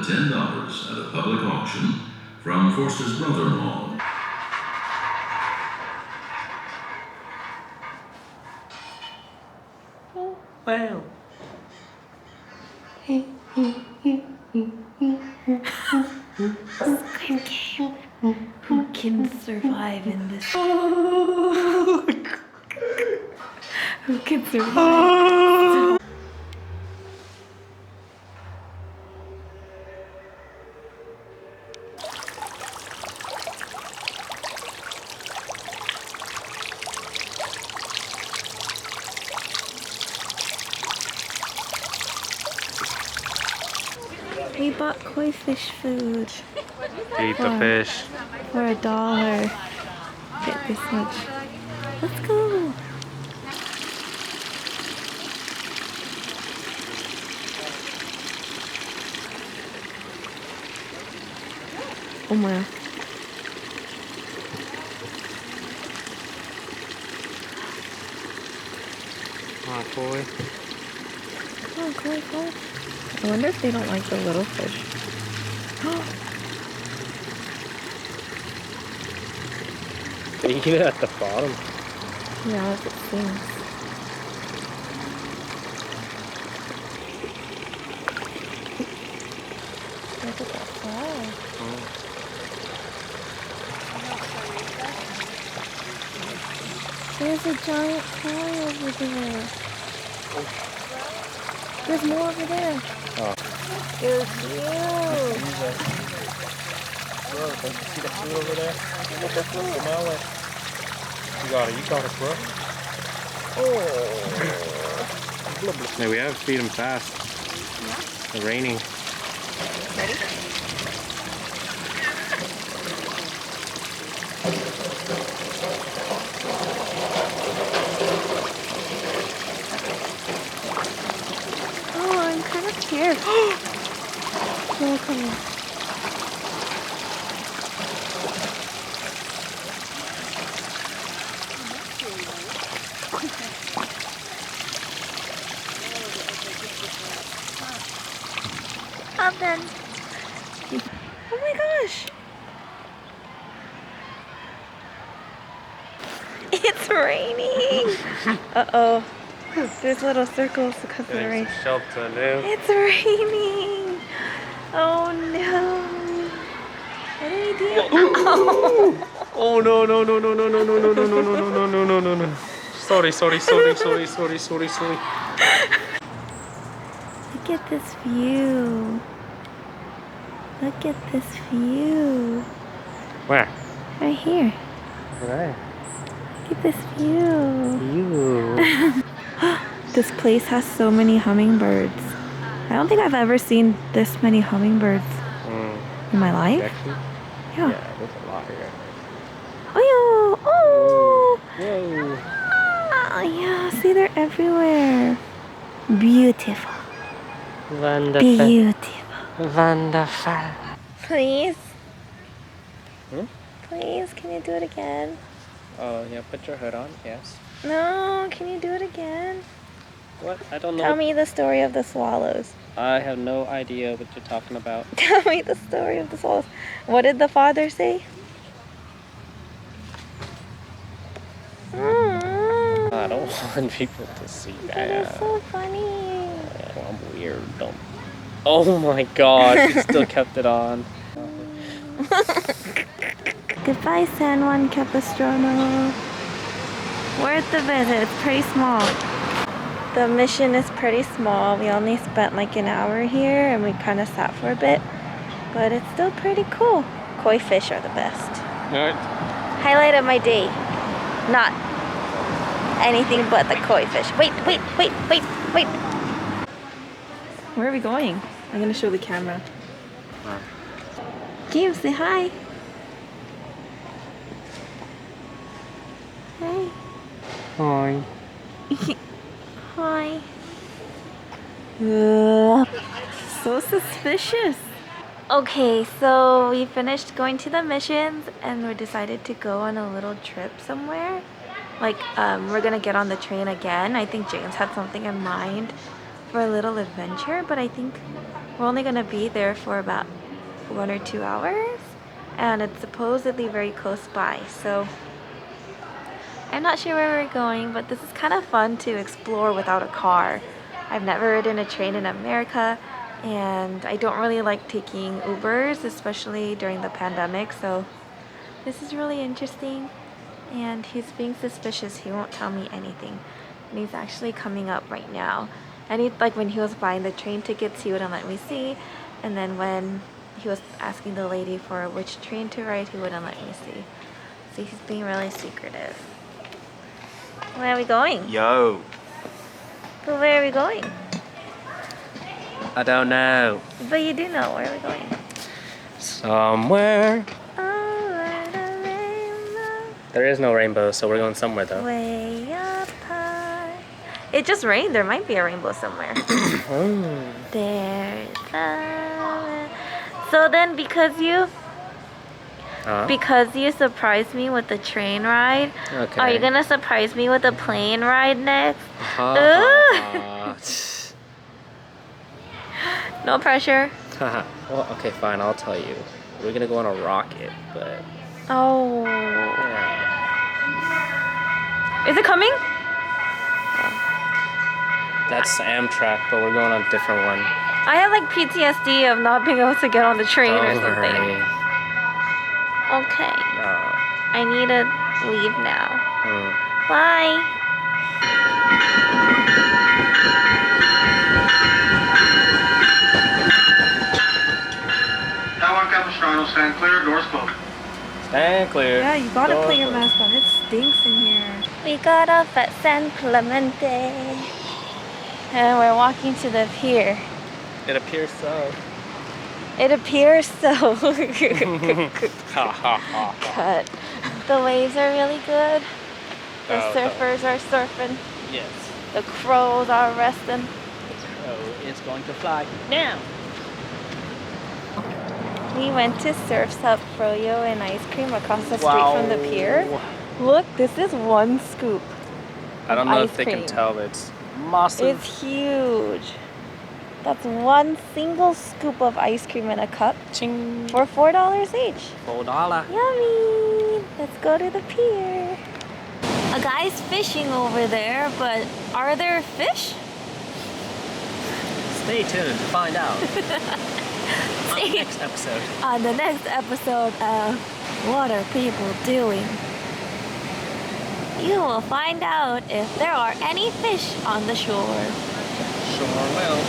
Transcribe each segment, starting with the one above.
than $10 at a public auction from Forster's brother-in-law. Wow. Squid Game. Who can survive in this? Who can survive? We bought koi fish food. Eat the fish. For $1. Get this much. Let's go. Oh my. Oh, boy. Come on, koi, koi. I wonder if they don't like the little fish. They eat it at the bottom. Yeah, as it seems. Look at that fly. There's a giant fly over there. There's more over there. Oh. They're cute. Bro, don't you see the food over there? Look at the food. Smell it. You got it, bro. Oh. Yeah, we have to feed them fast. Yeah. It's raining. Ready? Oh, I'm kind of scared. Oh, come here. Up then. Oh my gosh. It's raining. Uh-oh. There's little circles because of the rain. Shelter now. It's raining. Oh no. What do we do? Oh no no no no no no no no no no no no no no no no. Sorry. Look at this view. Look at this view. Where? Right here. Where? Look at this view. You. This place has so many hummingbirds. I don't think I've ever seen this many hummingbirds in my life. Actually? Yeah. Yeah, there's a lot here. Oh, yeah. Oh. Whoa. Ah, yeah, see, they're everywhere. Beautiful. Wonderful. Beautiful. Wonderful. Please. Hmm? Please, can you do it again? Oh, yeah, put your hood on, yes. No, can you do it again? What? I don't know. Tell me the story of the swallows. I have no idea what you're talking about. Tell me the story of the swallows. What did the father say? I don't want people to see That that. is so funny. Oh, I'm weird. Don't. Oh my god, you still kept it on. Goodbye, San Juan Capistrano. Worth the visit. It's pretty small. The mission is pretty small. We only spent like an hour here and we kind of sat for a bit. But it's still pretty cool. Koi fish are the best. Alright. Highlight of my day. Not anything but the koi fish. Wait. Where are we going? I'm gonna show the camera. James, say hi. Hey. Hi. Hi. So suspicious. Okay, so we finished going to the missions and we decided to go on a little trip somewhere. Like, we're gonna get on the train again. I think James had something in mind for a little adventure, but I think we're only gonna be there for about 1 or 2 hours, and it's supposedly very close by. So I'm not sure where we're going, but this is kind of fun to explore without a car. I've never ridden a train in America, and I don't really like taking Ubers, especially during the pandemic, so this is really interesting. And he's being suspicious. He won't tell me anything. And he's actually coming up right now. And he, like when he was buying the train tickets, he wouldn't let me see. And then when he was asking the lady for which train to ride, he wouldn't let me see. So he's being really secretive. Where are we going? Yo. But where are we going? I don't know. But you do know where we're going. Somewhere. Over the rainbow, There is no rainbow, so we're going somewhere though. way up high. It just rained. There might be a rainbow somewhere. There's a... So then because you surprised me with the train ride, Okay. are you gonna surprise me with a plane ride next? No pressure. Well, okay, fine. I'll tell you. We're gonna go on a rocket, but Oh. yeah. Is it coming? That's Amtrak, but we're going on a different one. I have like PTSD of not being able to get on the train or Don't something. worry. Okay. No. I need to leave now. Mm. Bye. Tower Capistrano, stand clear, doors closed. Stand clear. Yeah, you gotta Door put your closed. mask on. It stinks in here. We got off at San Clemente. And we're walking to the pier. It appears so. It appears so. Ha ha ha. Cut. The waves are really good. The Oh, surfers are surfing. Yes. The crows are resting. So it's going to fly now. We went to Surf's Up Froyo and ice cream across the street from the pier. Look, this is one scoop. I don't know if ice they can cream. tell, but it's massive. It's huge. That's one single scoop of ice cream in a cup Ching. for $4 each. $4. Yummy! Let's go to the pier. A guy's fishing over there, but are there fish? Stay tuned to find out. On the next episode. On the next episode of What Are People Doing? You will find out if there are any fish on the shore. Sure will.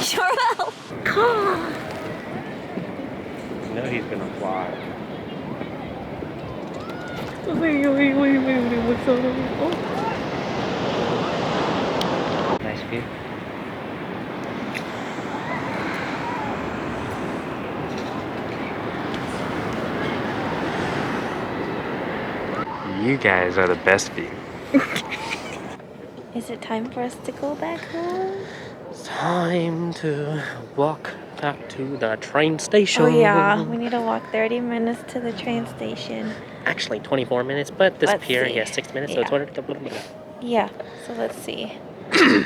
Sure will. Come on. You know he's gonna fly. Nice view. You guys are the best view. Is it time for us to go back home? Time to walk back to the train station. Oh yeah, we need to walk 30 minutes to the train station. Actually 24 minutes, but this Let's pier see. has 6 minutes, so Yeah. it's 20. Yeah, so let's see.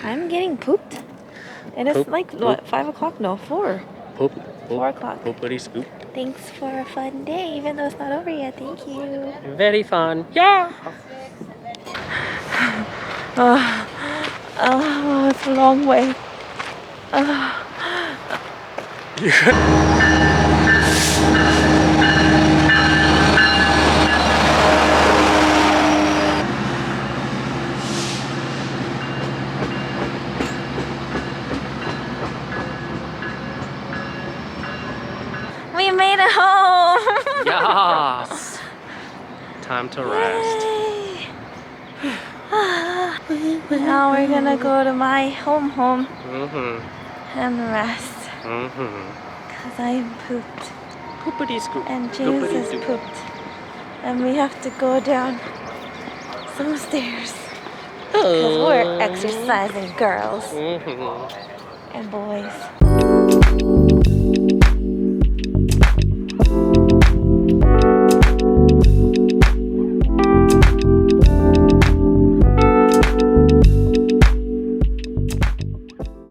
I'm getting pooped. And it's Poop, like, what, 5 o'clock? No, 4. Poop. 4 o'clock. Poopity scoop. Thanks for a fun day, even though it's not over yet. Thank you. Very fun. Yeah. Oh, it's a long way. We made it home. Yes. Time to rest. Yay. Now we're gonna go to my home Mm-hmm. and rest. Mm-hmm. Cause I'm pooped. Poopity scoop. And James Poopity is scoop. pooped. And we have to go down some stairs. Because we're exercising, girls Mm-hmm. and boys.